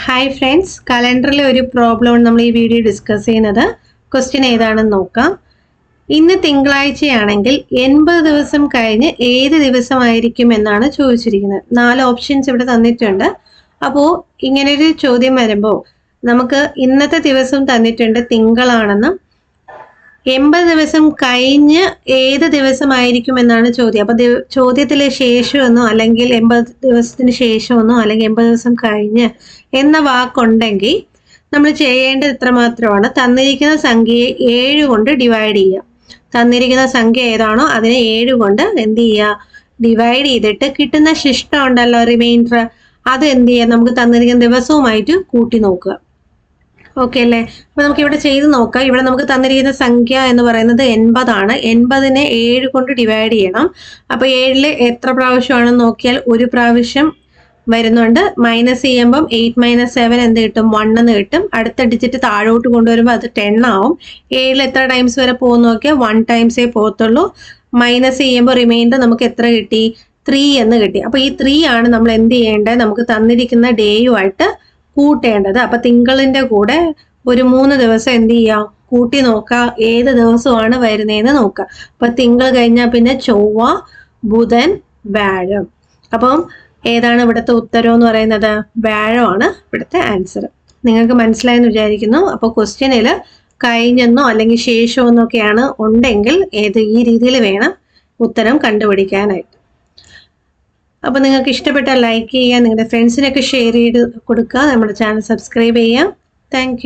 Hi friends, കലണ്ടറിലെ ഒരു പ്രോബ്ലമാണ് നമ്മൾ ഈ വീഡിയോ ഡിസ്കസ് ചെയ്യുന്നത്. ക്വസ്റ്റ്യൻ ഏതാണെന്ന് നോക്കാം. ഇന്ന് തിങ്കളാഴ്ചയാണെങ്കിൽ 80 ദിവസം കഴിഞ്ഞ് ഏത് ദിവസമായിരിക്കും എന്നാണ് ചോദിച്ചിരിക്കുന്നത്. 4 ഓപ്ഷൻസ് ഇവിടെ തന്നിട്ടുണ്ട്. അപ്പോൾ ഇങ്ങനൊരു ചോദ്യം വരുമ്പോൾ നമുക്ക് ഇന്നത്തെ ദിവസം തന്നിട്ടുണ്ട് തിങ്കളാണെന്നും 80 ദിവസം കഴിഞ്ഞ് ഏത് ദിവസമായിരിക്കും എന്നാണ് ചോദ്യം. അപ്പൊ ചോദ്യത്തിലെ ശേഷമെന്നോ അല്ലെങ്കിൽ 80 ദിവസത്തിന് ശേഷമെന്നോ അല്ലെങ്കിൽ 80 ദിവസം കഴിഞ്ഞ് എന്ന വാക്കുണ്ടെങ്കിൽ നമ്മൾ ചെയ്യേണ്ടത് ഇത്ര മാത്രമാണ്. തന്നിരിക്കുന്ന സംഖ്യയെ 7 കൊണ്ട് ഡിവൈഡ് ചെയ്യുക. തന്നിരിക്കുന്ന സംഖ്യ ഏതാണോ അതിനെ 7 കൊണ്ട് എന്ത് ചെയ്യുക, ഡിവൈഡ് ചെയ്തിട്ട് കിട്ടുന്ന ശിഷ്ടം ഉണ്ടല്ലോ, റിമൈൻഡർ, അത് എന്ത് ചെയ്യുക, നമുക്ക് തന്നിരിക്കുന്ന ദിവസവുമായിട്ട് കൂട്ടി നോക്കുക. ഓക്കെ അല്ലേ? അപ്പൊ നമുക്ക് ഇവിടെ ചെയ്ത് നോക്കാം. ഇവിടെ നമുക്ക് തന്നിരിക്കുന്ന സംഖ്യ എന്ന് പറയുന്നത് 80 ആണ്. 80നെ 7 കൊണ്ട് ഡിവൈഡ് ചെയ്യണം. അപ്പൊ 7 എത്ര പ്രാവശ്യമാണെന്ന് നോക്കിയാൽ ഒരു പ്രാവശ്യം വരുന്നുണ്ട്. മൈനസ് ചെയ്യുമ്പം 8 - 7 എന്ത് കിട്ടും, 1 എന്ന് കിട്ടും. അടുത്ത ഡിജിറ്റ് താഴോട്ട് കൊണ്ടുവരുമ്പോൾ അത് 10 ആവും. 7 എത്ര ടൈംസ് വരെ പോകുന്ന നോക്കിയാൽ 1 ടൈംസേ പോകത്തുള്ളൂ. മൈനസ് ചെയ്യുമ്പോൾ റിമൈൻഡർ നമുക്ക് എത്ര കിട്ടി, 3 എന്ന് കിട്ടി. അപ്പൊ ഈ 3 ആണ് നമ്മൾ എന്ത് ചെയ്യേണ്ടത്, നമുക്ക് തന്നിരിക്കുന്ന ഡേയുമായിട്ട് കൂട്ടേണ്ടത്. അപ്പൊ തിങ്കളിന്റെ കൂടെ ഒരു 3 ദിവസം എന്ത് ചെയ്യാം, കൂട്ടി നോക്കുക, ഏത് ദിവസമാണ് വരുന്നതെന്ന് നോക്കുക. അപ്പൊ തിങ്കൾ കഴിഞ്ഞാൽ പിന്നെ ചൊവ്വ, ബുധൻ, വ്യാഴം. അപ്പം ഏതാണ് ഇവിടുത്തെ ഉത്തരം എന്ന് പറയുന്നത്? വ്യാഴമാണ് ഇവിടുത്തെ ആൻസർ. നിങ്ങൾക്ക് മനസ്സിലായെന്ന് വിചാരിക്കുന്നു. അപ്പോൾ ക്വസ്റ്റ്യനിൽ കഴിഞ്ഞെന്നോ അല്ലെങ്കിൽ ശേഷമെന്നോ ഒക്കെയാണ് ഉണ്ടെങ്കിൽ ഈ രീതിയിൽ വേണം ഉത്തരം കണ്ടുപിടിക്കാനായിട്ട്. അപ്പോൾ നിങ്ങൾക്ക് ഇഷ്ടപ്പെട്ടാൽ ലൈക്ക് ചെയ്യുക, നിങ്ങളുടെ ഫ്രണ്ട്സിനൊക്കെ ഷെയർ ചെയ്ത് കൊടുക്കുക, നമ്മുടെ ചാനൽ സബ്സ്ക്രൈബ് ചെയ്യാം. താങ്ക്